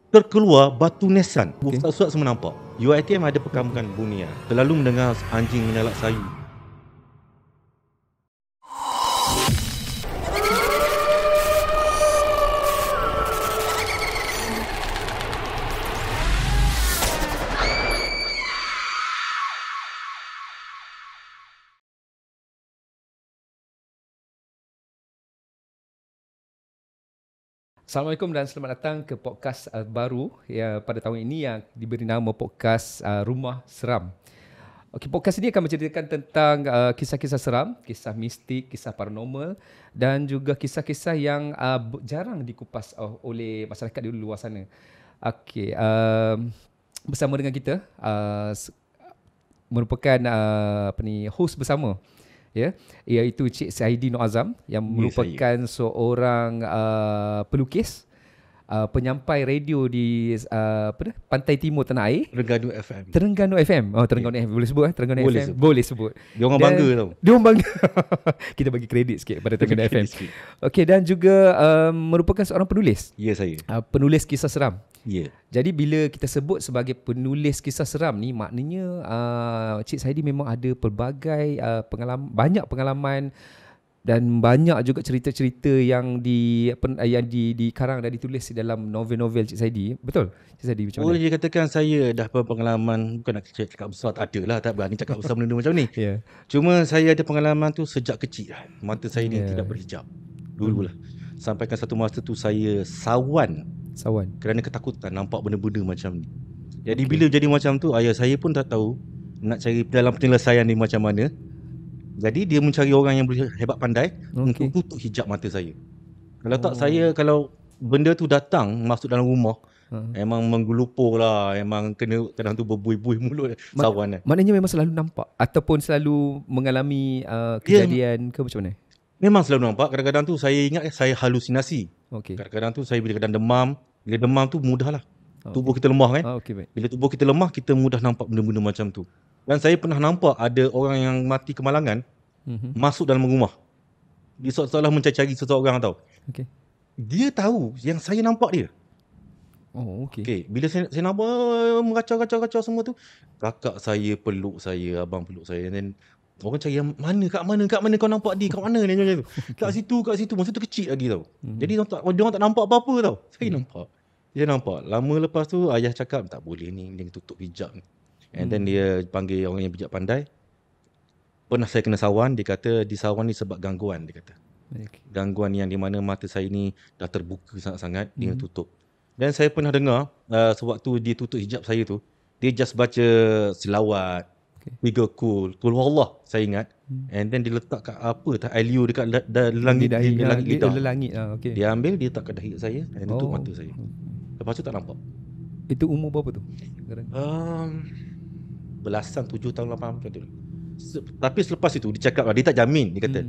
terkeluar batu nisan. Ustaz-ustaz semua nampak. UiTM ada perkampungan Bunia. Selalu mendengar anjing menyalak sayu. Assalamualaikum dan selamat datang ke podcast baru pada tahun ini yang diberi nama podcast Rumah Seram. Okey, podcast ini akan menceritakan tentang kisah-kisah seram, kisah mistik, kisah paranormal dan juga kisah-kisah yang jarang dikupas oleh masyarakat di luar sana. Okey, bersama dengan kita merupakan host bersama, iaitu Cik Saidi Nur Azam yang merupakan seorang pelukis, penyampai radio di Pantai Timur Tanah Air, Terengganu FM. FM boleh sebut Terengganu boleh FM sebut. Boleh sebut. Dia orang bangga tau. Dia orang bangga. Kita bagi kredit sikit pada Terengganu FM. Okey, dan juga merupakan seorang penulis. Ya, saya. Penulis kisah seram. Ya. Jadi bila kita sebut sebagai penulis kisah seram ni, maknanya Cik Saidi memang ada pelbagai banyak pengalaman dan banyak juga cerita-cerita yang dikarang dan ditulis di dalam novel-novel Cik Saidi. Betul? Cik Saidi macam mana? Boleh dikatakan saya dah berpengalaman, bukan nak cakap besar, tak ada lah, tak berani cakap besar benda macam ni. Yeah. Cuma saya ada pengalaman tu sejak kecil lah. Mata saya ni tidak berhijab. Dululah. Sampaikan satu masa tu saya sawan kerana ketakutan nampak benda-benda macam ni. Jadi bila jadi macam tu, ayah saya pun tak tahu nak cari dalam penyelesaian ni macam mana. Jadi dia mencari orang yang boleh hebat pandai untuk tutup hijab mata saya. Kalau tak saya, kalau benda tu datang masuk dalam rumah, memang menggelupur lah, memang kadang tu berbuih-buih mulut sawan. Maknanya memang selalu nampak ataupun selalu mengalami kejadian ke macam mana? Memang selalu nampak. Kadang-kadang tu saya ingat saya halusinasi. Kadang-kadang tu saya bila kadang demam. Bila demam tu mudahlah. Tubuh kita lemah kan. Bila tubuh kita lemah, kita mudah nampak benda-benda macam tu. Dan saya pernah nampak ada orang yang mati kemalangan masuk dalam rumah. Dia seolah-olah mencari seseorang tau. Dia tahu yang saya nampak dia. Bila saya nampak mengacau-kacau semua tu, kakak saya peluk saya, abang peluk saya. Dan orang cari yang kat mana kau nampak dia, kat mana ni macam tu. Kat situ. Masa tu kecil lagi tau. Jadi dia orang tak nampak apa-apa tau. Saya nampak. Dia nampak. Lama lepas tu ayah cakap tak boleh ni, dia tutup hijab ni. And then dia panggil orang yang bijak pandai. Pernah saya kena sawan, dia kata di sawan ni sebab gangguan, dia kata. Gangguan yang di mana mata saya ni dah terbuka sangat-sangat, dia tutup. Dan saya pernah dengar sewaktu dia tutup hijab saya tu, dia just baca selawat, tiga kul Allah saya ingat. And then dia letak kat alio dekat langit lidah. Dia ambil, dia letak kat dahi saya dan tutup mata saya. Lepas tu tak nampak. Itu umur berapa tu? Belasan, 7 tahun 8 macam tu. Tapi selepas itu dia cakap dia tak jamin, dia kata.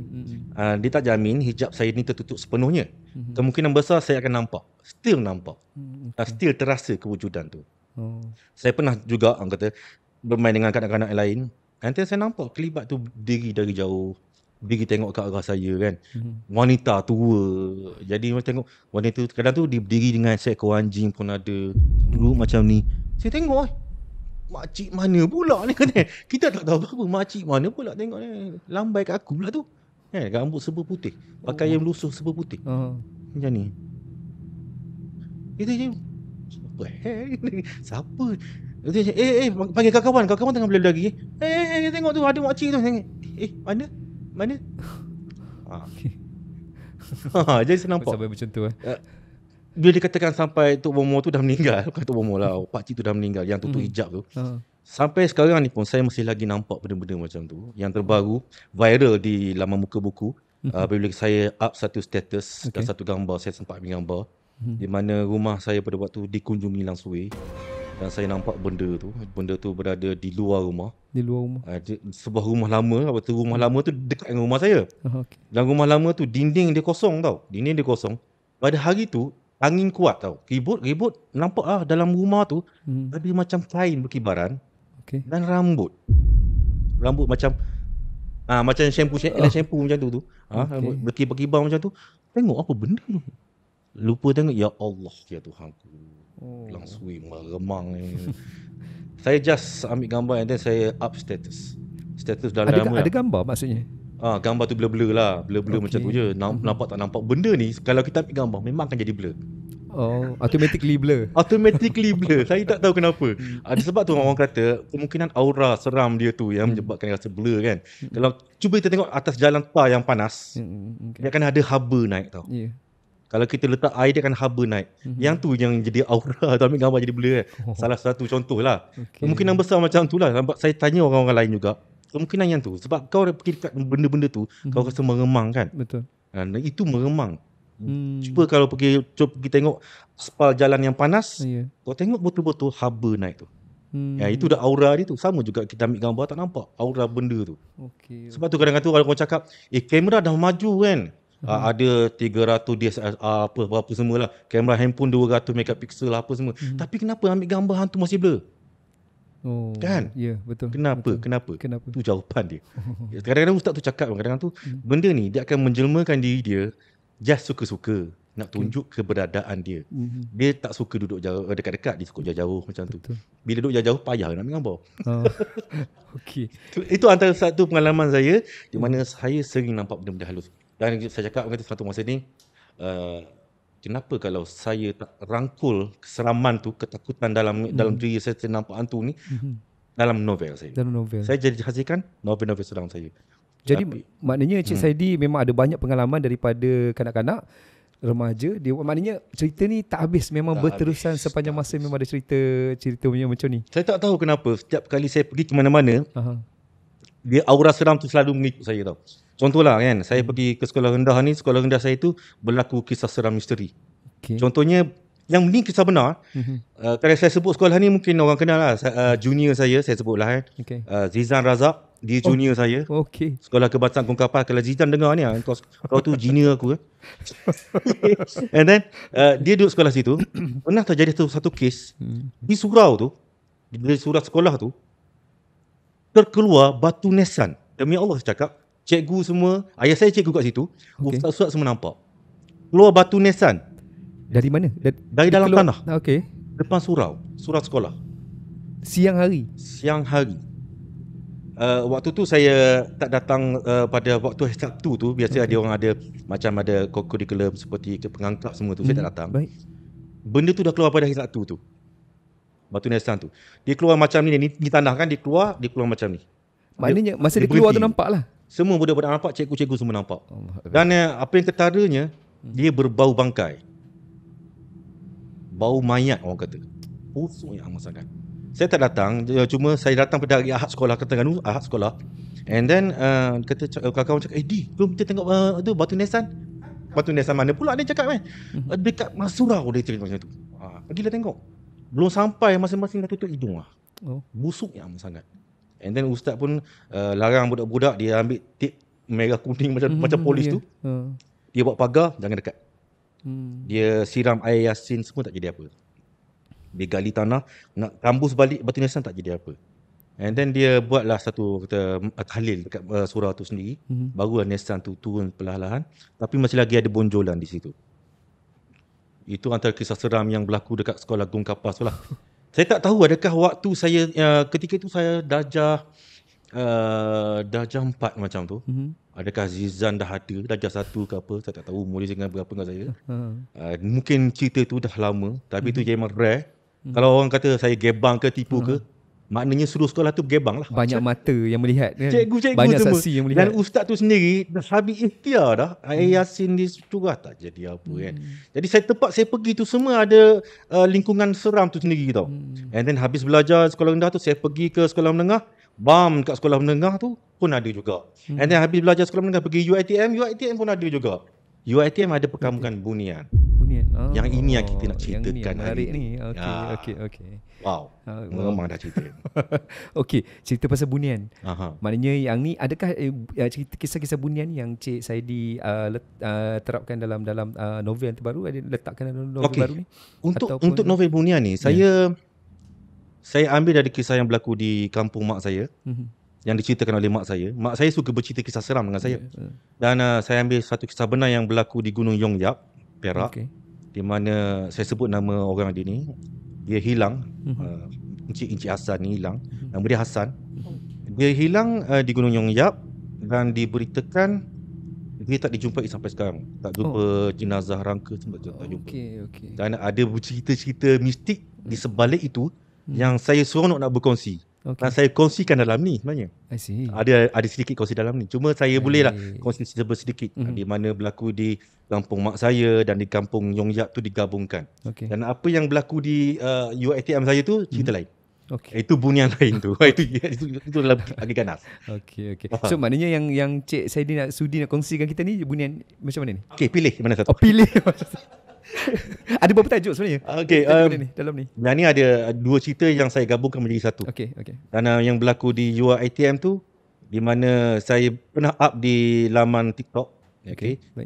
Dia tak jamin hijab saya ni tertutup sepenuhnya. Kemungkinan besar saya akan nampak. Still nampak. Still terasa kewujudan tu. Saya pernah juga orang kata bermain dengan kanak-kanak lain. Nanti saya nampak kelibat tu diri dari jauh. Diri tengok ke arah saya kan. Wanita tua. Jadi tengok wanita tu kadang tu dia berdiri dengan seekor anjing pun ada. Dulu macam ni. Saya tengok makcik mana pula ni kan. Kita tak tahu apa makcik mana pula tengok ni. Lambai kat aku pula tu. Rambut serba putih. Pakaian lusuh serba putih. Macam ni. Kita je siapa? Panggil kawan tengah bela lagi. Tengok tu ada makcik tu. Mana? Jadi saya nampak. Sampai macam tu Bila dikatakan sampai Tok Bomo tu dah meninggal, bukan Tok Bomo lah, pakcik tu dah meninggal yang tutup hijab tu. Sampai sekarang ni pun saya masih lagi nampak benda-benda macam tu. Yang terbaru viral di laman muka buku. Bila saya up satu status dan satu gambar, saya sempat ambil gambar di mana rumah saya pada waktu dikunjungi langsung. Dan saya nampak benda tu berada di luar rumah. Sebuah rumah lama. Waktu rumah lama tu dekat dengan rumah saya. Dan rumah lama tu dinding dia kosong tau. Pada hari tu angin kuat tau. Ribut nampak lah dalam rumah tu ada macam kain berkibaran. Dan rambut macam macam shampoo macam tu. Berkibar-kibar macam tu. Tengok apa benda tu. Lupa tengok, ya Allah, ya Tuhanku. Langsui, meremang. Saya just ambil gambar and then saya up status. Status dah lama. Ada gambar maksudnya? Gambar tu blur-blur lah. Blur-blur macam tu je. Nampak tak nampak. Benda ni kalau kita ambil gambar memang akan jadi blur. Automatically blur. Automatically blur. Saya tak tahu kenapa. Ada sebab tu orang kata kemungkinan aura seram dia tu yang menyebabkan rasa blur kan. Kalau cuba kita tengok atas jalan tar yang panas, dia akan ada haba naik tau. Kalau kita letak air dia akan haba naik. Yang tu yang jadi aura atau ambil gambar jadi blur kan. Salah satu contoh lah. Kemungkinan besar macam tu lah. Saya tanya orang-orang lain juga. Kemungkinan yang tu. Sebab kau pergi dekat benda-benda tu, kau rasa meremang kan. Betul. Itu meremang. Cuba kalau pergi tengok spal jalan yang panas, kau tengok betul-betul haba naik tu. Itu dah aura dia tu. Sama juga kita ambil gambar tak nampak aura benda tu. Sebab tu kadang-kadang kalau kau cakap, kamera dah maju kan. Ada 300 DSLR apa semua lah. Kamera handphone 200 megapixel apa semua. Tapi kenapa ambil gambar hantu masih blur? Kan? Ya, betul. Kenapa? Tu jawapan dia. Kadang-kadang ustaz tu cakap, kadang-kadang tu benda ni dia akan menjelmakan diri dia just suka-suka nak tunjuk keberadaan dia. Dia tak suka duduk jauh, dekat-dekat, dia suka jauh-jauh macam tu. Bila duduk jauh-jauh payah nak ambil gambar. Itu antara satu pengalaman saya di mana saya sering nampak benda-benda halus. Dan saya cakap kata satu masa ni, kenapa kalau saya tak rangkul keseraman tu, ketakutan dalam diri saya nampak hantu ni dalam novel saya. Saya jadi hasilkan novel-novel seram saya. Jadi maknanya Encik Saidi memang ada banyak pengalaman daripada kanak-kanak, remaja. Dia maknanya cerita ni tak habis, memang tak berterusan habis, sepanjang masa habis. Memang ada cerita macam ni. Saya tak tahu kenapa setiap kali saya pergi ke mana-mana, dia aura seram tu selalu mengikut saya tau. Contohlah kan, saya pergi ke sekolah rendah ni, sekolah rendah saya tu berlaku kisah seram misteri. Contohnya, yang ni kisah benar. Kalau saya sebut sekolah ni mungkin orang kenal lah. Junior saya sebutlah kan. Zizan Razak, dia junior saya. Sekolah Kebangsaan Gung Kapal. Kalau Zizan dengar ni, kau tu junior aku. And then, dia duduk sekolah situ. Pernah terjadi satu kes, di surau tu, di surau sekolah tu, terkeluar batu nisan. Demi Allah saya cakap, cikgu semua, ayah saya cikgu kat situ, ustaz-ustaz semua nampak. Keluar batu nisan. Dari mana? Dari dalam tanah. Depan surau sekolah. Siang hari. Waktu tu saya tak datang pada waktu hari Sabtu tu. Biasa ada orang ada macam ada kurikulum seperti pengangkat semua tu. Saya tak datang. Benda tu dah keluar pada hari Sabtu tu. Batu nisan tu. Dia keluar macam ni tanah kan, dia keluar macam ni. Maknanya masa dia keluar tu nampak lah. Semua budak-budak nampak, cikgu-cikgu semua nampak. Dan apa yang ketaranya, dia berbau bangkai. Bau mayat orang kata. Busuk yang amat sangat. Saya tak datang, cuma saya datang pada hari Ahad sekolah, Terengganu, Ahad sekolah. And then kata kawan-kawan cakap, Di, jom kita tengok tu batu nisan. Batu nisan mana pula dia cakap kan? Dekat surau dia cerita macam tu. Pergilah tengok. Belum sampai masing-masing dah tutup hidung lah. Busuk yang amat sangat. And then ustaz pun larang budak-budak dia ambil tip merah kuning macam polis tu. Dia buat pagar, jangan dekat. Dia siram air Yasin semua tak jadi apa. Dia gali tanah, nak tambus balik batu nisan tak jadi apa. And then dia buatlah satu tahlil dekat surau tu sendiri. Barulah nisan tu turun perlahan-lahan. Tapi masih lagi ada bonjolan di situ. Itu antara kisah seram yang berlaku dekat sekolah Gung Kapal tu lah. Saya tak tahu adakah waktu saya ketika itu saya darjah 4 macam tu. Adakah Zizan dah ada darjah 1 ke apa, saya tak tahu umur dia dengan berapa dengan saya. Mungkin cerita tu dah lama, tapi tu memang rare. Kalau orang kata saya gebang ke tipu ke, maknanya seluruh sekolah tu gebang lah. Banyak mata yang melihat kan? Cikgu-cikgu banyak semua. Saksi yang melihat. Dan ustaz tu sendiri dah habis ikhtiar dah. Air Yasin di curah tak jadi apa kan. Jadi saya pergi tu semua ada lingkungan seram tu sendiri tau. And then habis belajar sekolah rendah tu, saya pergi ke sekolah menengah. Kat sekolah menengah tu pun ada juga. And then habis belajar sekolah menengah pergi UiTM pun ada juga. UiTM ada perkampungan Bunian. Yang ini yang kita nak ceritakan hari ni. Okey. Wow. Memang dah cerita. Okey, cerita pasal Bunian. Maknanya yang ni adakah kisah-kisah Bunian yang Cik Saidi terapkan dalam novel yang terbaru, ada letakkan dalam novel baru ni? Untuk novel Bunian ni, saya ambil dari kisah yang berlaku di kampung mak saya. Yang diceritakan oleh mak saya. Mak saya suka bercerita kisah seram dengan saya. Dan saya ambil satu kisah benar yang berlaku di Gunung Yongyap, Perak. di mana saya sebut nama orang dia ni. Dia hilang. Encik Hassan ni hilang. Nama dia Hassan. Dia hilang di Gunung Yong Yap dan diberitakan dia tak dijumpai sampai sekarang. Tak jumpa jenazah rangka semua tak jumpa. Dan ada cerita-cerita mistik di sebalik itu yang saya seronok nak berkongsi. Dan saya kongsikan dalam ni sebenarnya. I see. Ada sedikit kongsi dalam ni. Cuma saya boleh lah kongsi sedikit. Di mana berlaku di kampung mak saya dan di kampung Yong Yap tu digabungkan. Dan apa yang berlaku di UiTM saya tu cerita lain. Itu bunian lain tu. itu lagi ganas. Okey. So maknanya yang Cik Saidi sudi nak kongsikan kita ni bunian macam mana ni? Pilih mana satu. Pilih. Ada berapa tajuk sebenarnya? Dalam ni. Yang ni ada dua cerita yang saya gabungkan menjadi satu. Dan yang berlaku di UiTM tu, di mana saya pernah up di laman TikTok,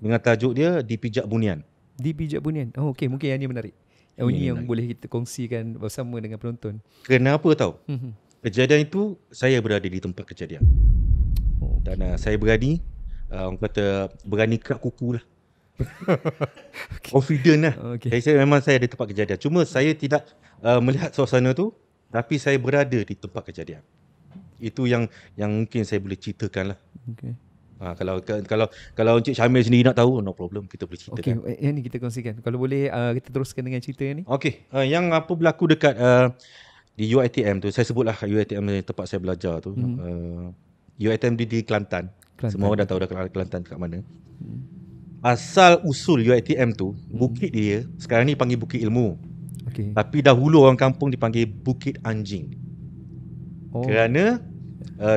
dengan tajuk dia Dipijak Bunian. Dipijak Bunian. Mungkin yang ni menarik. Ini yang boleh kita kongsikan bersama dengan penonton. Kenapa tahu? Kejadian itu saya berada di tempat kejadian. Dan saya berani, orang kata berani kerak kuku lah. Confident lah. Saya memang saya ada tempat kejadian. Cuma saya tidak melihat suasana tu, tapi saya berada di tempat kejadian. Itu yang mungkin saya boleh ceritakan lah. Kalau Encik Syamil sendiri nak tahu, no problem, kita boleh ceritakan. Yang ni kita kongsikan. Kalau boleh kita teruskan dengan cerita yang ni. Yang apa berlaku dekat di UiTM tu, saya sebutlah UiTM tempat saya belajar tu. UiTM di Kelantan. Semua orang dah tahu dah Kelantan kat mana. Asal usul UiTM tu, bukit dia sekarang ni panggil Bukit Ilmu. Tapi dahulu orang kampung dipanggil Bukit Anjing. Kerana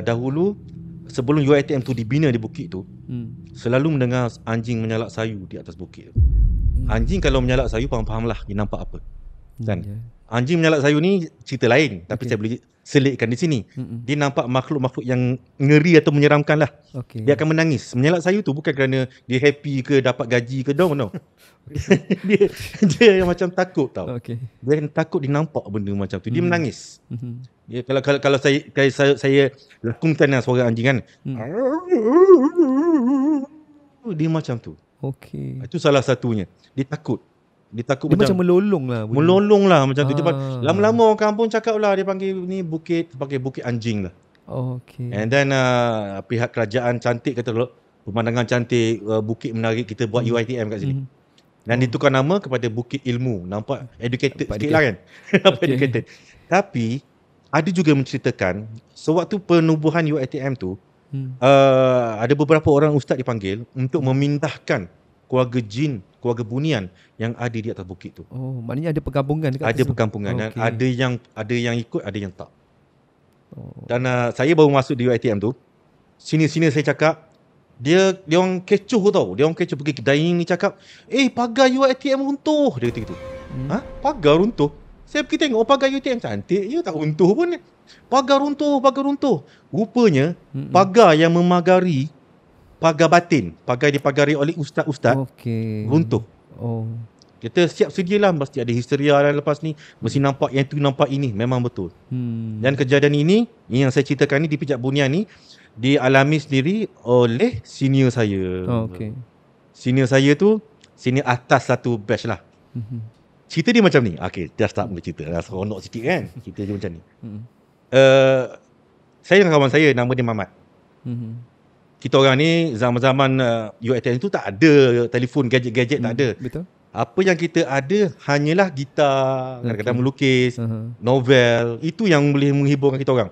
dahulu sebelum UiTM tu dibina di bukit tu, selalu mendengar anjing menyalak sayu di atas bukit tu. Anjing kalau menyalak sayu, faham-fahamlah dia nampak apa. Kan? Anjing menyalak sayu ni cerita lain, tapi saya boleh selitkan di sini. Dia nampak makhluk-makhluk yang ngeri atau menyeramkan lah. Dia akan menangis. Menyalak sayu tu bukan kerana dia happy ke dapat gaji ke, no. dia yang macam takut tau. Dia takut dia nampak benda macam tu. Dia menangis. Dia, kalau saya lakukan suara anjing kan, dia macam tu. Itu salah satunya. Dia takut. Dia macam melolong lah. Melolong lah macam tu. Lama-lama orang kampung cakap lah, dia panggil ni bukit, pakai bukit anjing lah. And then pihak kerajaan cantik kata, pemandangan cantik, bukit menarik, kita buat UiTM kat sini. Dan ditukar nama kepada Bukit Ilmu. Nampak educated sikit lah kan. Educated. Tapi ada juga menceritakan sewaktu penubuhan UiTM tu, ada beberapa orang ustaz dipanggil untuk memindahkan keluarga jin, keluarga bunian yang ada di atas bukit tu. Maknanya ada perkampungan dekat Ada perkampungan. Dan ada yang ikut, ada yang tak. Dan saya baru masuk di UiTM tu, sini-sini saya cakap, dia orang kecoh tau. Dia orang kecoh pergi kedai ni cakap, pagar UiTM runtuh. Dia kata gitu. Pagar runtuh? Saya pergi tengok pagar UiTM cantik, tak runtuh pun. Pagar runtuh. Rupanya pagar yang memagari pagar batin, pagar dipagari oleh ustaz-ustaz, runtuh. Kita siap sedialah, mesti ada histeria lah lepas ni, mesti nampak yang tu, nampak ini. Memang betul. Dan kejadian ini yang saya ceritakan ni, Dipijak Bunian ni, dialami sendiri oleh senior saya. Senior saya tu senior atas satu batch lah. Cerita dia macam ni. Dah start mula cerita. Seronok sikit kan. Cerita dia macam ni. Saya dengan kawan saya, nama dia Mamat. Kita orang ni zaman-zaman UiTM tu tak ada telefon, gadget-gadget tak ada. Betul. Apa yang kita ada hanyalah gitar, kadang-kadang melukis, novel. Itu yang boleh menghiburkan kita orang.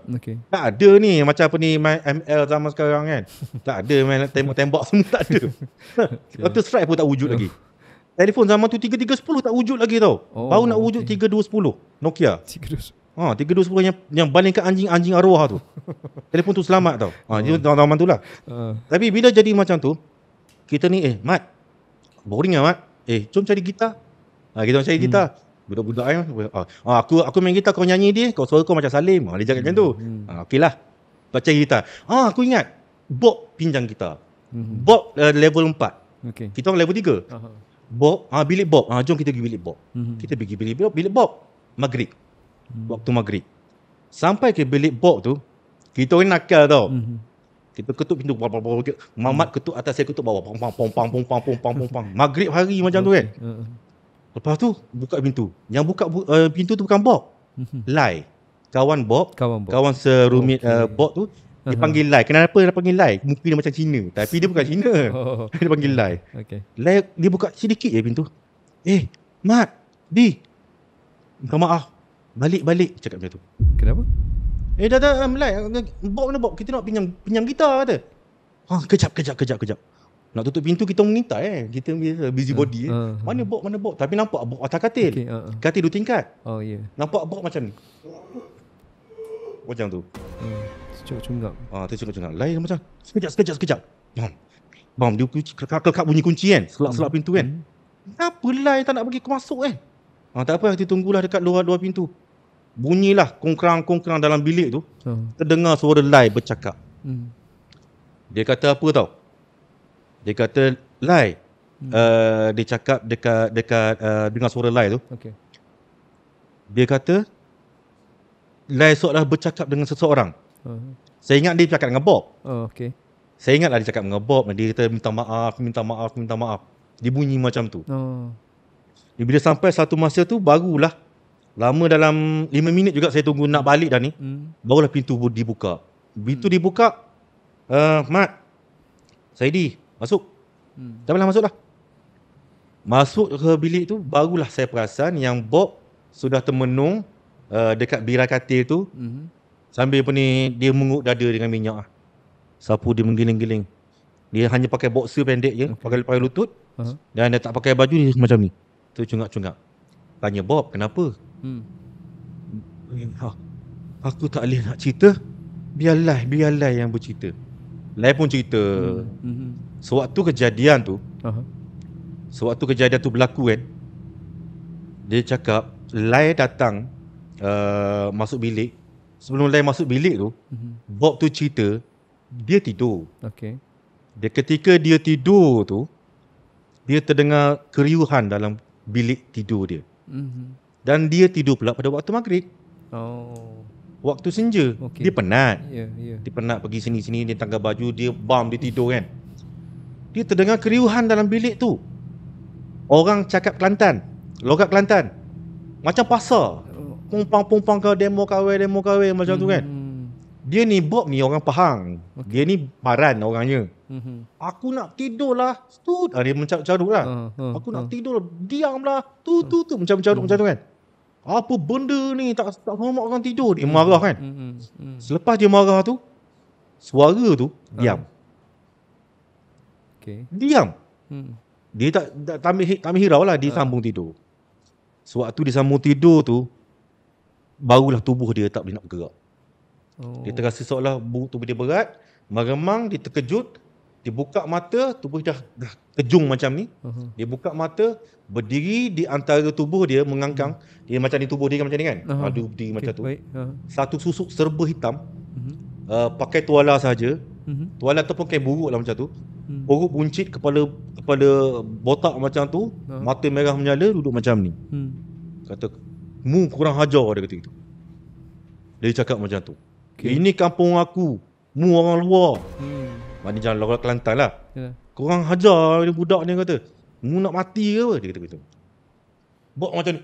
Tak ada ni macam apa ni main ML zaman sekarang kan. Tak ada main tembak-tembak semua, tak ada. Counter Strike pun tak wujud lagi. Telefon zaman tu 3310 tak wujud lagi tau. Baru nak wujud 3210 Nokia. 3210 yang balingkan anjing arwah tu. Telefon tu selamat tau. Dia zaman tu lah. Tapi bila jadi macam tu, kita ni Mat, boring lah Mat. Jom cari gitar. Kita cari gitar. Budak-budak aku main gitar, kau nyanyi dia, kau suara kau macam Salim. Dia cakap macam tu. Okey lah. Cari gitar. Aku ingat Bob pinjam gitar. Bob level 4. Kita orang level 3. Bob, bilik Bob. Jom kita pergi bilik Bob. Kita pergi bilik Bob. Maghrib. Waktu maghrib. Sampai ke bilik Bob tu, kita orang nakal tau. Kita ketuk pintu, Mamat ketuk atas, saya ketuk bawah. Pong pang. Maghrib hari macam tu kan. Lepas tu buka pintu. Yang buka pintu tu bukan Bob. Lai. Kawan Bob. Kawan serumit Bob tu. Dia panggil Lai. Kenapa dia panggil Lai? Muka dia macam Cina. Tapi dia bukan Cina. Dia panggil Lai. Lai dia buka sedikit je pintu. Mat. Di. Minta maaf. Balik. Cakap macam tu. Kenapa? Dah Lai. Bob mana Bob? Kita nak pinjam gitar kata. Kejap. Nak tutup pintu kita mengintai kita busy body Mana Bob? Tapi nampak Bob atas katil. Katil 2 tingkat. Nampak Bob macam ni. Macam tu. Cungak-cungak. Tercungak-cungak. Lain macam sekejap. Bam, dia kelak bunyi kunci kan. Selak pintu kan. Kenapa Lai tak nak bagi aku masuk kan? Tak apa, kita tunggulah dekat luar pintu. Bunyilah kongkrang dalam bilik tu. Terdengar suara Lai bercakap. Dia kata apa tau? Dia kata Lai. Dia cakap dekat dengar suara Lai tu. Dia kata Lai seolah bercakap dengan seseorang. Saya ingat dia cakap dengan Bob. Saya ingatlah dia cakap dengan Bob. Dia kata minta maaf. Dia bunyi macam tu. Bila sampai satu masa tu barulah, lama dalam 5 minit juga saya tunggu nak balik dah ni. Barulah pintu dibuka. Pintu dibuka. Mat, Saidi, masuk. Janganlah masuklah. Masuk ke bilik tu, barulah saya perasan yang Bob sudah termenung dekat birai katil tu. Sambil dia mengut dada dengan minyak. Sapu dia menggiling-giling. Dia hanya pakai boxer pendek je, pakai lutut. Dan dia tak pakai baju, dia macam ni. Tu cungak-cungak. Tanya Bob, kenapa? Aku tak boleh nak cerita. Biarlah yang bercerita. Lai pun cerita. Sewaktu kejadian tu berlaku kan, dia cakap Lai datang masuk bilik. Sebelum Lai masuk bilik tu, Bob tu cerita dia tidur. Dia ketika dia tidur tu, dia terdengar keriuhan dalam bilik tidur dia. Dan dia tidur pula pada waktu maghrib. Waktu senja. Dia penat. Dia penat pergi sini-sini, dia tanggal baju, dia dia tidur kan. Dia terdengar keriuhan dalam bilik tu. Orang cakap Kelantan, logat Kelantan. Macam pasar. Pumpang ke demo kahwin macam tu kan. Dia ni Bob ni orang Pahang. Dia ni Paran orangnya. Aku nak tidur lah. Dia mencarut lah. Aku nak tidur, diamlah. Tu macam mencarut macam tu kan. Apa benda ni, tak hormat orang tidur. Dia marah kan. Selepas dia marah tu, suara tu diam. Diam. Dia tak ambil hirau lah. Dia sambung tidur. Sewaktu dia sambung tidur tu, barulah tubuh dia tak boleh nak bergerak. Dia terasa seolah tubuh dia berat, meremang, dia terkejut. Dia buka mata, tubuh dah kejung macam ni. Dia buka mata, berdiri di antara tubuh dia, mengangkang. Dia macam ni, tubuh dia macam ni kan. Dia berdiri macam tu. Satu susuk serba hitam. Pakai tuala saja. Tuala ataupun kain buruk lah macam tu. Buruk buncit, kepala botak macam tu. Mata merah menyala, duduk macam ni. Kata, mu kurang hajar, dia kata gitu. Dia cakap macam tu. Ini kampung aku, mu orang luar. Maknanya jangan lorak Kelantan lah. Korang hajar budak ni, kata. Mu nak mati ke apa? Dia kata begitu. Bob macam ni.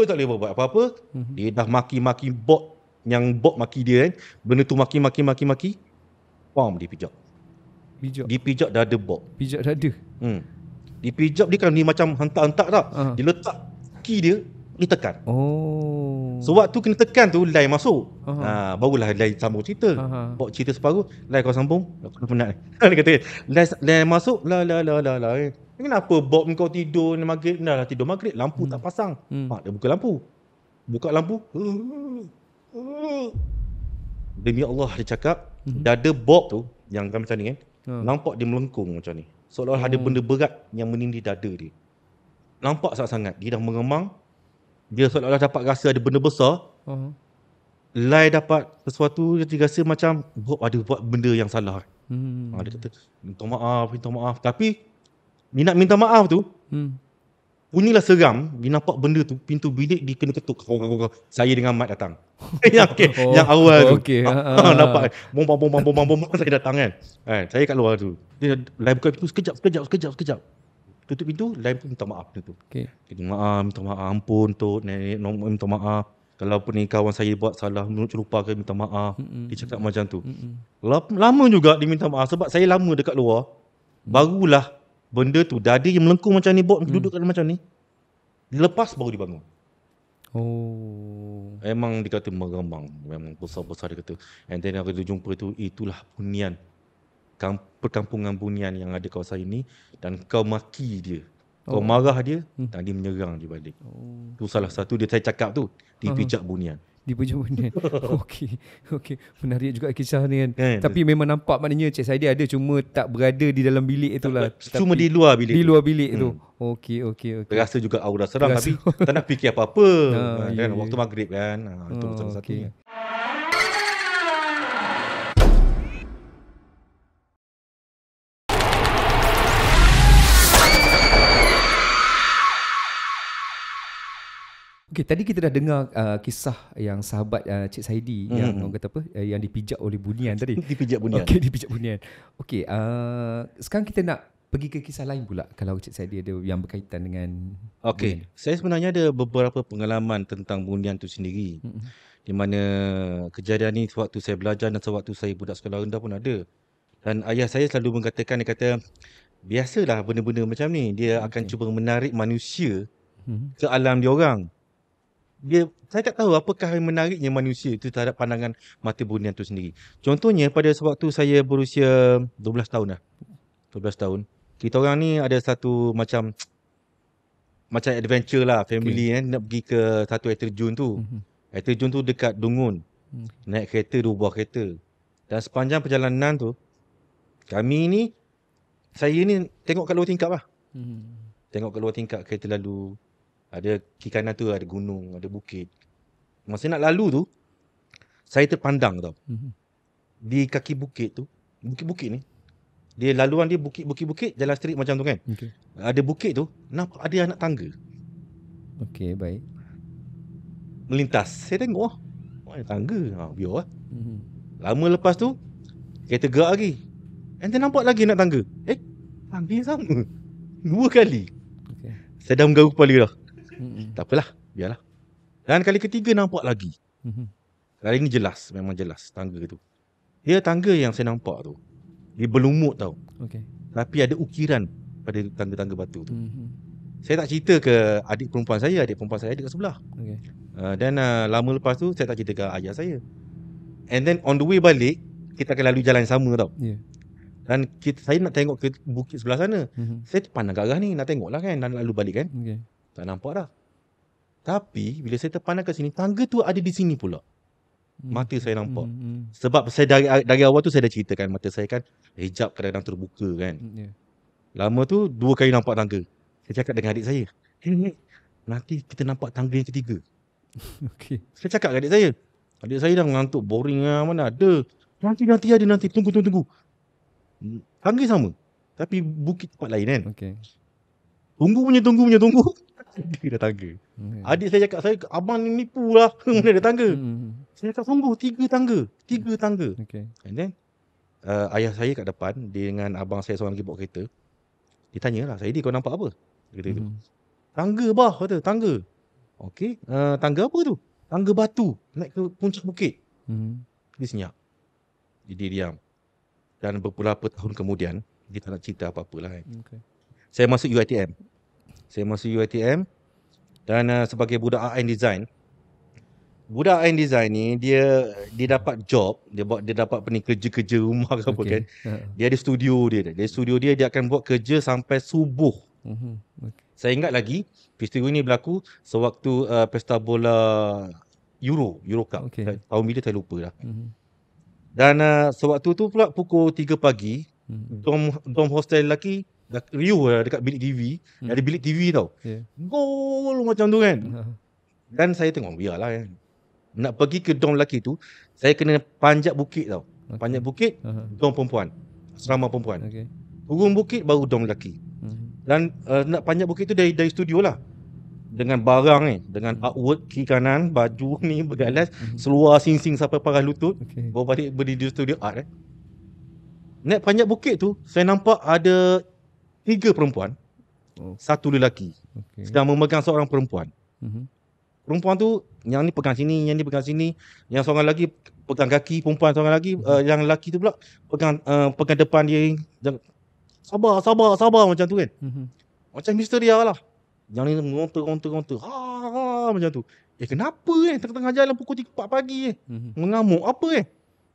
Tak boleh buat apa-apa. Dia dah maki-maki Bob. Yang Bob maki dia kan. Benda tu maki. Pam, dia pijak. Dia pijak dada Bob. Pijak dada? Dia pijak, dia kan ni macam hentak-hentak tak. Dia letak kaki dia, dia tekan. Sewaktu kena tekan tu, Lai masuk. Barulah Lai sambung cerita. Bob cerita separuh, Lai kau sambung. Aku penat. Dia kata, Lai masuk. Lah. Kenapa Bob kau tidur maghrib? Dah tidur maghrib, lampu tak pasang. Dia buka lampu. Demi Allah, dia cakap, dada Bob tu, yang macam ni kan, nampak dia melengkung macam ni. Seolah ada benda berat yang menindih dada dia. Nampak sangat-sangat. Dia dah mengemang. Dia seolah-olah dapat rasa ada benda besar. Lai dapat sesuatu, dia rasa macam Bob ada buat benda yang salah. Dia kata, minta maaf. Tapi dia nak minta maaf tu, bunyilah seram. Dia nampak benda tu, pintu bilik dia kena ketuk. Saya dengan Mat datang. Yang awal tu. Nampak bom saya datang kan. Saya kat luar tu. Dia Lai buka pintu sekejap. tutup pintu, lain pun minta maaf tu. Minta maaf, ampun Tok, nenek minta maaf. Kalau pun ni kawan saya buat salah, menurut lupa ke minta maaf. Dia cakap macam tu. Lama juga dia minta maaf sebab saya lama dekat luar. Barulah benda tu dah ada yang melengkung macam ni, duduk kat macam ni. Lepas baru dibangun. Memang dia kata meremang, memang besar-besar dia kata. And then aku jumpa tu, itulah bunian, perkampungan bunian yang ada kawasan ini. Dan kau maki dia, kau marah dia, dan dia menyerang je balik. Tu salah satu dia saya cakap tu, dipijak bunian. Dipijak bunian. Okey. Menarik juga kisah ni kan. Tapi memang nampak maknanya Cik Saidi ada, cuma tak berada di dalam bilik itulah. Cuma di luar bilik. Di luar bilik tu. Okey. Terasa juga aura seram, tapi tak nak fikir apa-apa. Kan waktu maghrib kan. Itu salah satunya. Okey, tadi kita dah dengar kisah yang sahabat Cik Saidi yang orang kata apa, yang dipijak oleh bunian tadi. Dipijak bunian. Okey, dipijak bunian. Okey, sekarang kita nak pergi ke kisah lain pula, kalau Cik Saidi ada yang berkaitan dengan Okey, saya sebenarnya ada beberapa pengalaman tentang bunian tu sendiri. Di mana kejadian ni sewaktu saya belajar dan sewaktu saya budak sekolah rendah pun ada. Dan ayah saya selalu mengatakan, dia kata biasalah benda-benda macam ni, dia akan cuba menarik manusia ke alam dia orang. Saya tak tahu apakah yang menariknya manusia itu terhadap pandangan mata bunian tu sendiri. Contohnya pada sewaktu saya berusia 12 tahun lah. 12 tahun. Kita orang ni ada satu macam adventure lah, family kan, nak pergi ke satu air terjun tu. Air terjun tu dekat Dungun. Naik kereta, 2 buah kereta. Dan sepanjang perjalanan tu, saya ni tengok kat luar tingkap lah. Tengok kat luar tingkap, kereta lalu. Ada kiri kanan tu ada gunung, ada bukit. Masa nak lalu tu, saya terpandang tau. Di kaki bukit tu, bukit-bukit ni, dia laluan dia bukit-bukit, jalan straight macam tu kan. Ada bukit tu, nampak ada anak tangga. Okey, baik. Melintas. Saya tengok, ada tangga. Biar lah. Lama lepas tu, kereta gerak lagi. And then nampak lagi anak tangga. Tangga yang sama. 2 kali. Saya dah menggaru kepala dah. Tak apalah, biarlah. Dan kali ketiga nampak lagi. Kali ni jelas, memang jelas tangga tu. Dia tangga yang saya nampak tu, dia berlumut tau. Tapi ada ukiran pada tangga-tangga batu tu. Saya tak cerita ke adik perempuan saya ada kat sebelah. Dan lama lepas tu saya tak cerita ke ayah saya. And then on the way balik, kita akan lalu jalan yang sama tau. Dan saya nak tengok ke bukit sebelah sana. Saya terpandang ke arah ni, nak tengok lah kan, nak lalu balik kan. Tak nampak dah. Tapi bila saya terpandang ke sini, tangga tu ada di sini pula. Mata saya nampak. Sebab saya dari awal tu saya dah ceritakan, mata saya kan hijab kadang-kadang terbuka kan. Lama tu 2 kali nampak tangga. Saya cakap dengan adik saya, nanti kita nampak tangga yang ketiga. Saya cakap dengan adik saya. Adik saya dah mengantuk, boring lah, mana ada. Nanti ada, tunggu. Tangga sama, tapi bukit tempat lain kan. Tunggu. Dia dah tangga. Adik saya cakap, abang ni nipu lah. Mana ada tangga. Saya cakap, sungguh 3 tangga. And then ayah saya kat depan, dia dengan abang saya seorang lagi bawa kereta. Dia tanya lah, Saidi kau nampak apa? Dia kata tu. Tangga bah, kata tangga. Okey, tangga apa tu? Tangga batu, naik ke puncak bukit. Dia senyap. Dia diam. Dan beberapa tahun kemudian, dia tak nak cerita apa-apa lah kan. Saya masuk UiTM. Dan sebagai budak art and design. Budak art and design ni, dia dapat job. Dia dapat kerja-kerja rumah ke apa kan. Dia ada studio dia. Dia akan buat kerja sampai subuh. Saya ingat lagi, peristiwa ni berlaku sewaktu pesta bola Euro Cup. Tahun bila saya lupa dah. Dan sewaktu tu pula pukul 3 pagi, dom hostel lelaki riuh dekat bilik TV. Ada bilik TV tau. Gol macam tu kan. Dan saya tengok, biarlah kan. Nak pergi ke dom lelaki tu, saya kena panjat bukit tau. Panjat bukit, dom perempuan, asrama perempuan. Turun bukit baru dom lelaki. Dan nak panjat bukit tu dari studio lah. Dengan barang ni, dengan artwork kiri kanan, baju ni bergalas, seluar sing-sing sampai paras lutut. Baru balik berdiri di studio art. Naik panjat bukit tu, saya nampak ada 3 perempuan Satu lelaki sedang memegang seorang perempuan. Perempuan tu, yang ni pegang sini, yang ni pegang sini, yang seorang lagi pegang kaki perempuan seorang lagi, yang lelaki tu pula pegang depan dia. Sabar macam tu kan. Macam histeria lah. Yang ni ngonta macam tu. Kenapa tengah-tengah jalan pukul 4 pagi mengamuk apa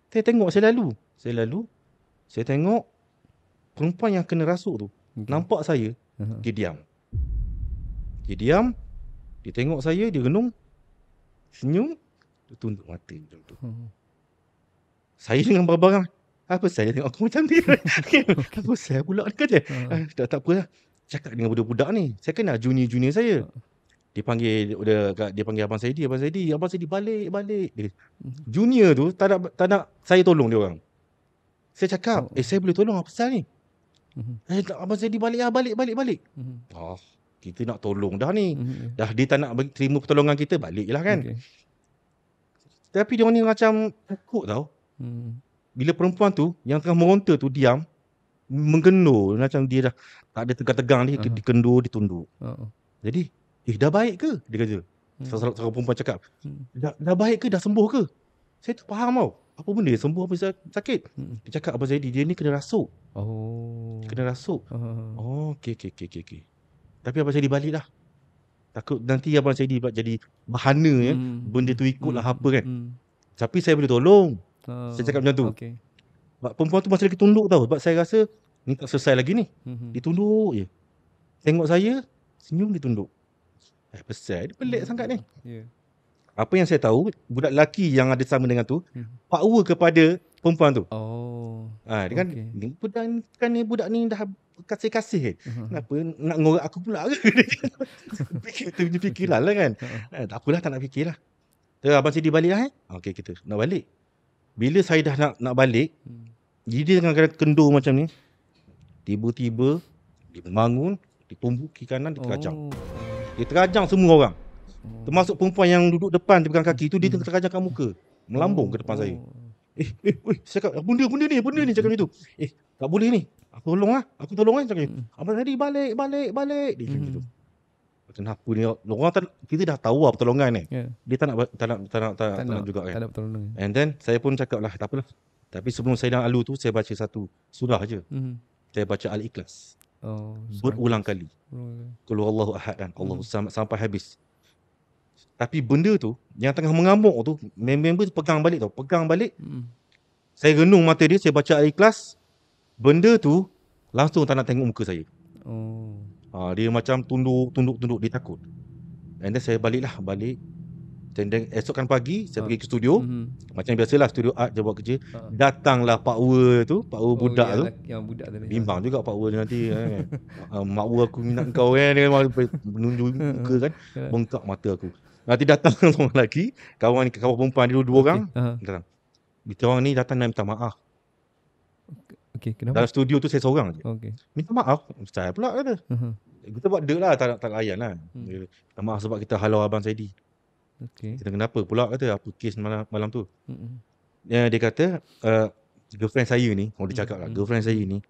Saya tengok, saya lalu saya tengok perempuan yang kena rasuk tu nampak saya. Dia diam. Dia tengok saya, dia renung, senyum, dia tunduk mata macam tu. Saya dengan barang-barang, apa saya tengok aku macam ni? Apa saya pula ni kata? Tak apa lah. Cakap dengan budak-budak ni. Saya kenal junior saya. Dia panggil Abang Saidi. Abang Saidi balik. Junior tu tak nak saya tolong dia orang. Saya cakap, saya boleh tolong apa pasal ni? Abang Saidi balik. Kita nak tolong dah ni. Dah dia tak nak terima pertolongan kita, balik lah kan. Tapi dia orang ni macam takut tau. Bila perempuan tu yang tengah meronta tu diam, menggendur, macam dia dah tak ada tegang-tegang ni, dikendur, ditunduk. Jadi, dah baik ke? Dia kata. Seorang perempuan cakap, dah baik ke? Dah sembuh ke? Saya tu faham tau. Apa benda dia sembuh, apa sakit? Dia cakap, Abang Zaidi, dia ni kena rasuk. Kena rasuk. Okey. Tapi Abang Zaidi balik lah. Takut nanti Abang Zaidi jadi bahana benda tu ikutlah apa kan. Tapi saya boleh tolong. Saya cakap macam tu. Perempuan tu masih lagi tunduk tau. Sebab saya rasa ni tak selesai lagi ni. Ditunduk je. Tengok saya, senyum, ditunduk. Besar, dia pelik sangat ni. Apa yang saya tahu, budak lelaki yang ada sama dengan tu power kepada perempuan tu. Dia kan budak ni dah kasih-kasih. Kenapa nak ngorak aku pula ke? Fikir lah kan. Tak apalah, tak nak fikir lah. Abang Sidi balik lah Okey, kita nak balik. Bila saya dah nak balik, dia tengah kendur macam ni. Tiba-tiba dia bangun, dia tumbuk kiri kanan, dia terajang. Dia terajang semua orang. Termasuk perempuan yang duduk depan dia pegang kaki tu, dia terajang kat muka. Melambung ke depan saya. Saya cakap, benda ni cakap macam tu. Tak boleh ni. Aku tolong cakap. Abang tadi balik. Dia cakap macam tu. Kenapa ni? Kita dah tahu apa pertolongan ni. Dia tak nak juga kan. Tak nak pertolongan. And then saya pun cakap lah, tak apalah. Tapi sebelum saya dah lalu tu, saya baca satu surah je. Saya baca Al-Ikhlas. Berulang kali. Qul huwallahu ahad kan. Allahu samad sampai habis. Tapi benda tu yang tengah mengamuk tu, member tu pegang balik. Saya renung mata dia, saya baca Al-Ikhlas. Benda tu langsung tak nak tengok muka saya. Dia macam tunduk, dia takut. And then saya balik. Dan esokkan pagi saya pergi ke studio. Macam biasalah, studio art je buat kerja. Datanglah Pak Wer tu, Pak Wer budak tu. Yang budak tu. Bimbang juga Pak Wer nanti kan. Mak Wer aku minat kau kan, dia menunjuk muka kan. Bengkak mata aku. Nanti datang seorang lagi, kawan perempuan dia dua orang. Datang. Kita orang ni datang nak minta maaf. Kenapa? Dalam studio tu saya seorang je. Minta maaf. Saya pula kata. Kita buat dek lah, tak layan lah. Minta maaf sebab kita halau Abang Saidi. Kita kenapa pula kata, apa kes malam tu. Dia kata, girlfriend saya ni, dia cakap lah, girlfriend saya ni,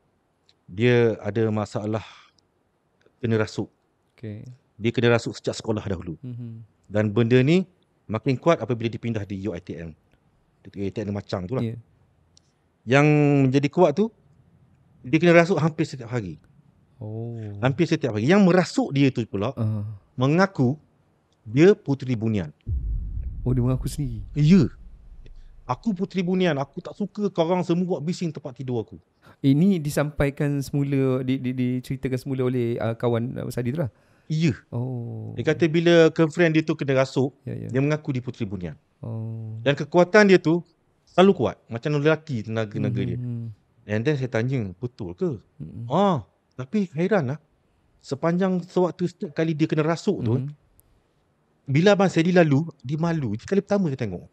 dia ada masalah kena rasuk. Dia kena rasuk sejak sekolah dahulu. Dan benda ni makin kuat apabila dipindah di UiTM. UiTM Macang tu lah. Yang menjadi kuat tu, dia kena rasuk hampir setiap hari. Hampir setiap hari. Yang merasuk dia tu pula mengaku dia Puteri Bunian. Dia mengaku sendiri? Ya. Aku Puteri Bunian. Aku tak suka korang semua buat bising tempat tidur aku. Ini disampaikan semula, diceritakan semula oleh kawan Sadi tu lah? Ya. Dia kata bila girlfriend dia tu kena rasuk, dia mengaku dia Puteri Bunian. Dan kekuatan dia tu selalu kuat. Macam lelaki tenaga dia. And then saya tanya, betul ke? Tapi hairan lah. Sepanjang sewaktu setiap kali dia kena rasuk tu, bila Abang Saidi lalu, dia malu. Itu kali pertama saya tengok.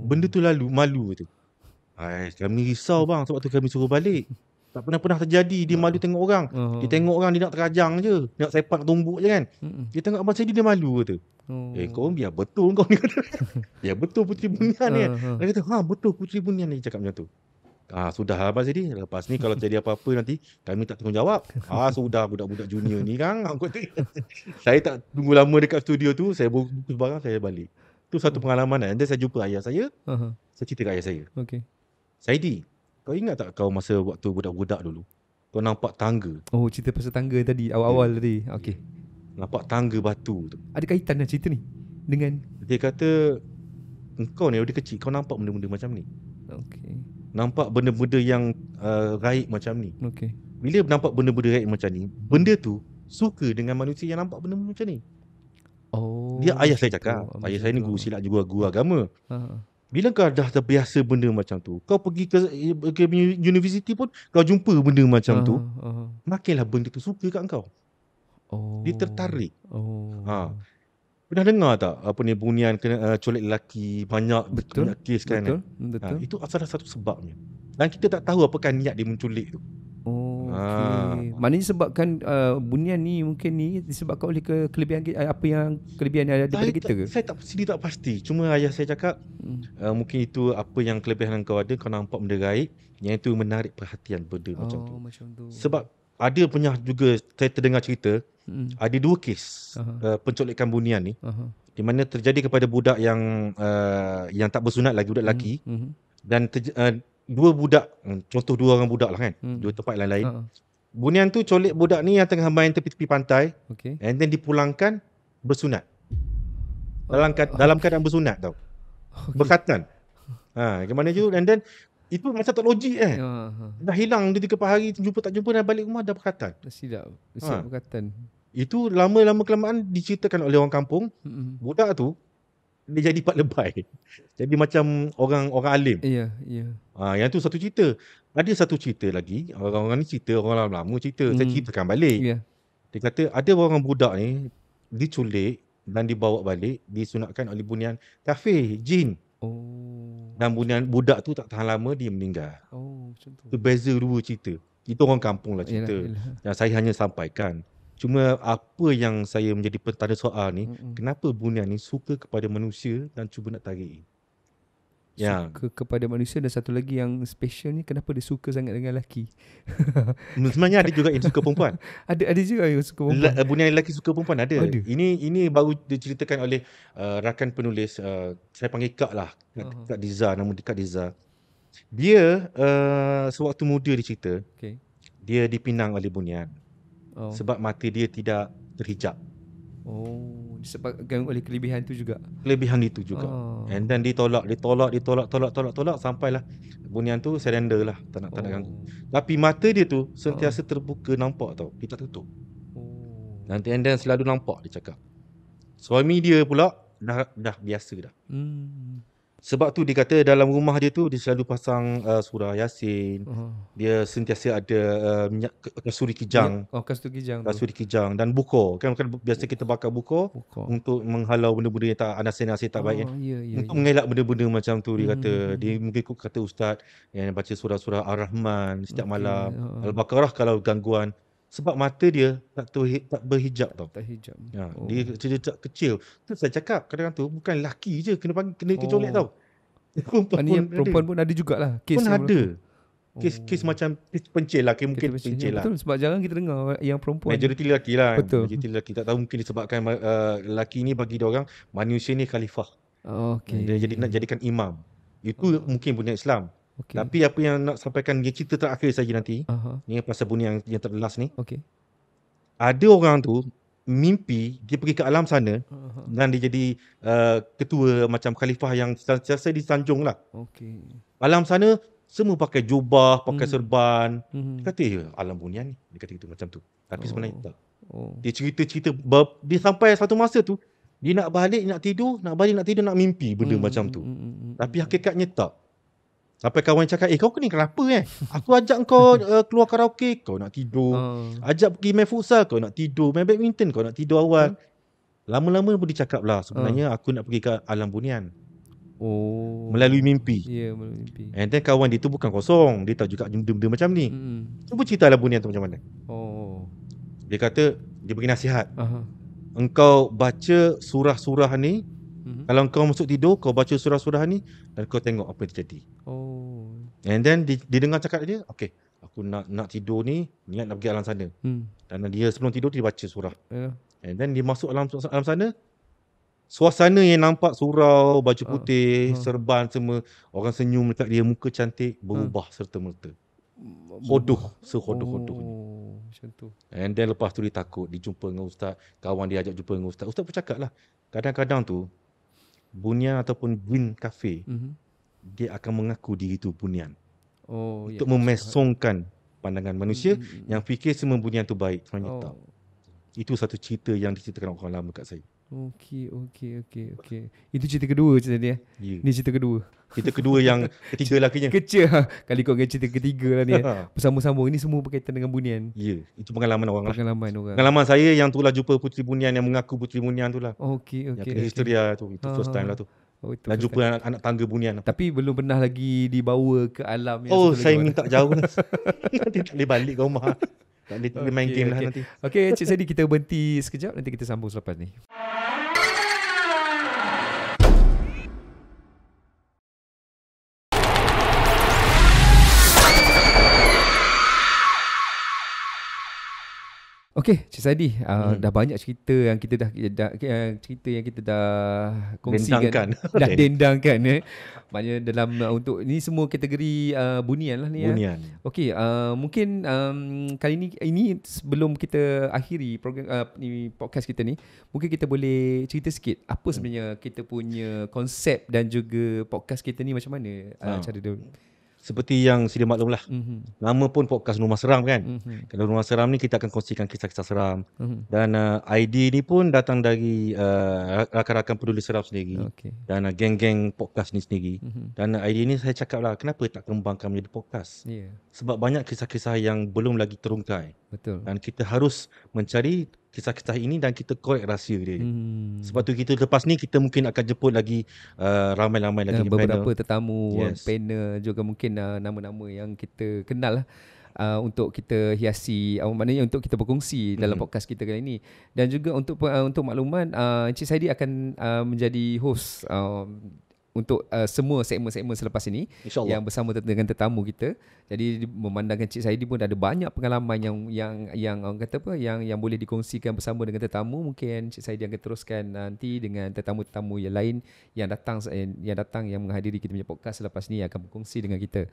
Benda tu malu tu. Kami risau bang, sebab tu kami suruh balik. Tak pernah terjadi dia malu tengok orang. Dia tengok orang, dia nak terajang je. Dia nak sepak tumbuk je kan. Dia tengok Abang Saidi, dia malu kata. Kau biar betul kau ni kata. Ya betul Puteri Bunian ni. Dia kata, betul Puteri Bunian ni, cakap macam tu. Sudah Abang Zaidi. Lepas ni kalau jadi apa-apa nanti kami tak tanggungjawab. Sudah budak-budak junior ni kan. Saya tak tunggu lama dekat studio tu, saya buku barang, saya balik. Itu satu pengalaman kan. Dan saya jumpa ayah saya. Saya cerita kat ayah saya. Okey. Zaidi, kau ingat tak kau masa waktu budak-budak dulu? Kau nampak tangga. Cerita pasal tangga tadi, awal-awal tadi. Okey. Nampak tangga batu tu. Ada kaitan lah cerita ni dengan? Dia kata, engkau ni dari kecil kau nampak benda-benda macam ni. Okey. Nampak benda-benda yang raib macam ni. Okey. Bila nampak benda-benda raib macam ni, benda tu suka dengan manusia yang nampak benda-benda macam ni. Dia ayah saya cakap. Ayah saya ni guru silat juga, guru agama. Bila kau dah terbiasa benda macam tu, kau pergi ke universiti pun kau jumpa benda macam tu, makinlah benda tu suka kat kau. Dia tertarik. Pernah dengar tak apa ni bunian kena colek lelaki banyak kes kan? Betul. Itu salah satu sebabnya. Dan kita tak tahu apakah niat dia menculik tu. Okey. Maknanya sebabkan bunian ni mungkin ni disebabkan oleh kelebihan apa yang kelebihan yang ada daripada kita ke? Saya tak pasti. Cuma ayah saya cakap mungkin itu apa yang kelebihan kau ada, kau nampak benda gaib yang itu menarik perhatian benda macam tu. Sebab ada pernah juga saya terdengar cerita ada 2 kes penculikan bunian ni di mana terjadi kepada budak yang tak bersunat lagi, budak lelaki dan 2 budak, contoh 2 orang budak lah kan, 2 tempat lain-lain. Bunian tu colik budak ni yang tengah main tepi-tepi pantai, and then dipulangkan bersunat. Dalam keadaan bersunat tau. Berkhatan. Gimana je, and then itu macam tak logik dah hilang dia 3-4 hari, jumpa tak jumpa, dah balik rumah dah berkhatan. Silap berkhatan. Itu lama-lama kelamaan diceritakan oleh orang kampung. Budak tu dia jadi pak lebay. Jadi macam orang alim. Ya. Yang tu satu cerita. Ada satu cerita lagi. Orang-orang ni cerita, orang lama cerita. Saya ceritakan balik. Dia kata ada orang budak ni diculik dan dibawa balik, disunatkan oleh bunian kafir, jin. Dan bunian budak tu tak tahan lama dia meninggal. Macam tu. Itu beza 2 cerita. Itu orang kampung lah cerita. Yang saya hanya sampaikan. Cuma apa yang saya menjadi tanda soal ni, kenapa bunian ni suka kepada manusia dan cuba nak tarik? Suka kepada manusia, dan satu lagi yang special ni, kenapa dia suka sangat dengan lelaki? Sebenarnya ada juga yang suka perempuan. Ada juga yang suka perempuan. Bunian lelaki suka perempuan ada. Ini baru diceritakan oleh rakan penulis, saya panggil Kak lah, Kak Diza, nama dia Kak Diza. Dia sewaktu muda dia cerita, dia dipinang oleh bunian. Sebab mata dia tidak terhijab. Disebabkan oleh kelebihan itu juga. And then ditolak sampailah bunian tu surrender lah, tak nak ganggu. Tapi mata dia tu sentiasa terbuka, nampak tau, dia tak tutup. And then selalu nampak, dia cakap. Suami dia pula dah biasa dah. Sebab tu dia kata dalam rumah dia tu dia selalu pasang surah Yasin. Dia sentiasa ada minyak kasuri kijang. Kasuri kijang dan buko. Kan biasa kita bakar buko untuk menghalau benda-benda yang tak nasihat tak baik. Untuk mengelak benda-benda macam tu, dia kata. Dia mungkin kata ustaz yang baca surah-surah Ar-Rahman setiap malam, Al-Baqarah kalau gangguan. Sebab mata dia tak berhijab tau. Tak hijab. Dia cerita kecil. Tu saya cakap kadang-kadang tu bukan lelaki je kena kecolek tau. Perempuan pun ada jugalah kes pun ada. Kes macam kes pencil lah, mungkin pencil lah. Betul, sebab jarang kita dengar yang perempuan. Majoriti lelaki lah. Betul. Majoriti lelaki. Tak tahu mungkin disebabkan lelaki ni bagi dia orang manusia ni khalifah. Dia nak jadikan imam. Itu mungkin bunian Islam. Tapi apa yang nak sampaikan, dia cerita terakhir saja nanti. Ni pasal bunian yang terlast ni. Ada orang tu mimpi dia pergi ke alam sana dan dia jadi ketua macam khalifah yang sentiasa disanjung lah. Alam sana semua pakai jubah, pakai serban. Dia kata alam bunian ni, dia kata gitu macam tu. Tapi sebenarnya tak. Dia cerita-cerita, dia sampai satu masa tu dia nak balik nak tidur, nak mimpi benda macam tu. Tapi hakikatnya tak. Sampai kawan cakap, kau ni kenapa Aku ajak kau keluar karaoke, kau nak tidur. Ajak pergi main futsal, kau nak tidur. Main badminton, kau nak tidur awal. Lama-lama pun dia cakap lah, sebenarnya aku nak pergi ke alam bunian. Melalui mimpi. Melalui mimpi. And then kawan dia tu bukan kosong. Dia tahu juga benda-benda macam ni. Cuba cerita alam bunian tu macam mana. Dia kata, dia bagi nasihat. Engkau baca surah-surah ni. Kalau kau masuk tidur, kau baca surah-surah ni dan kau tengok apa yang terjadi. And then dia dengar cakap dia, okay, aku nak tidur ni, niat nak pergi alam sana. Dan dia sebelum tidur dia baca surah. And then dia masuk alam sana, suasana yang nampak surau, baju putih, serban semua, orang senyum dekat dia, muka cantik, berubah serta-merta. Sehodoh-hodoh ni. Macam tu. And then lepas tu dia takut, dia jumpa dengan ustaz, kawan dia ajak jumpa dengan ustaz. Ustaz pun cakap lah, kadang-kadang tu bunian ataupun jin kafe, dia akan mengaku diri tu bunian. Untuk memesongkan pandangan manusia yang fikir semua bunian tu baik. Sebenarnya tak. Itu satu cerita yang diceritakan orang lama kat saya. Okey. Itu cerita kedua cerita ni. Yeah. Ni cerita kedua. Cerita kedua yang ketiga lakinya. Kecil. Kali kau cerita ketiga lah ni. Bersama-sama. Ini semua berkaitan dengan bunian. Ya, itu pengalaman orang lah. Pengalaman saya yang tu lah jumpa puteri bunian yang mengaku puteri bunian tu lah. Okey. Yang kena histeria tu. Itu first time lah tu. Dan jumpa anak tangga bunian. Tapi belum pernah lagi dibawa ke alam yang saya minta jauh lah. Nanti tak boleh balik ke rumah. Tak boleh main game lah nanti. Okey, Cik Sadi, kita berhenti sekejap. Nanti kita sambung selepas ni. Okey, Cik Sadi, dah banyak cerita yang kita dah kongsikan, dah dendangkan. Maknanya dalam untuk ini semua kategori bunian lah ni. Bunian. Okey, mungkin kali ini sebelum kita akhiri program podcast kita ni, mungkin kita boleh cerita sikit apa sebenarnya kita punya konsep dan juga podcast kita ni macam mana cara dia. Seperti yang sedia maklum lah, nama pun podcast Rumah Seram kan. Kalau Rumah Seram ni kita akan kongsikan kisah-kisah seram. Dan idea ni pun datang dari rakan-rakan peduli seram sendiri. Dan geng-geng podcast ni sendiri. Dan idea ni saya cakap lah, kenapa tak kembangkan menjadi podcast? Sebab banyak kisah-kisah yang belum lagi terungkai. Betul. Dan kita harus mencari kisah-kisah ini dan kita korek rahsia dia. Sebab tu kita lepas ni kita mungkin akan jemput lagi ramai-ramai lagi beberapa tetamu, panel, juga mungkin nama-nama yang kita kenal lah. Untuk kita hiasi, maknanya untuk kita berkongsi dalam podcast kita kali ini. Dan juga untuk makluman, Encik Saidi akan menjadi host untuk semua segmen-segmen selepas ini, yang bersama dengan tetamu kita. Jadi memandangkan Cik Saidi pun ada banyak pengalaman yang orang kata apa, yang boleh dikongsikan bersama dengan tetamu. Mungkin Cik Saidi akan teruskan nanti dengan tetamu-tetamu yang lain yang datang yang menghadiri kita punya podcast selepas ni, yang akan berkongsi dengan kita.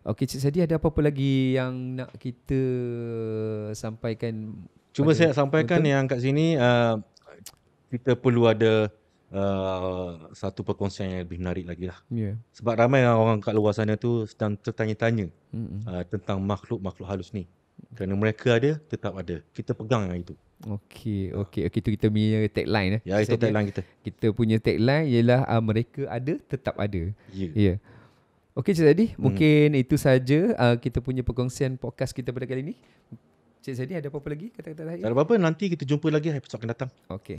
Okey, Cik Saidi, ada apa-apa lagi yang nak kita sampaikan? Cuma saya sampaikan yang kat sini kita perlu ada satu perkongsian yang lebih menarik lagi lah. Sebab ramai orang kat luar sana tu sedang tertanya-tanya tentang makhluk-makhluk halus ni. Kerana mereka ada, tetap ada. Kita pegang yang itu. Okey, itu kita punya tagline. Ya, itu tagline kita. Kita punya tagline ialah mereka ada, tetap ada. Ya. Okey, Cik Saidi, mungkin itu saja kita punya perkongsian podcast kita pada kali ini. Cik Saidi, ada apa-apa lagi kata-kata terakhir? Tak ada apa-apa, nanti kita jumpa lagi episod akan datang. Okey.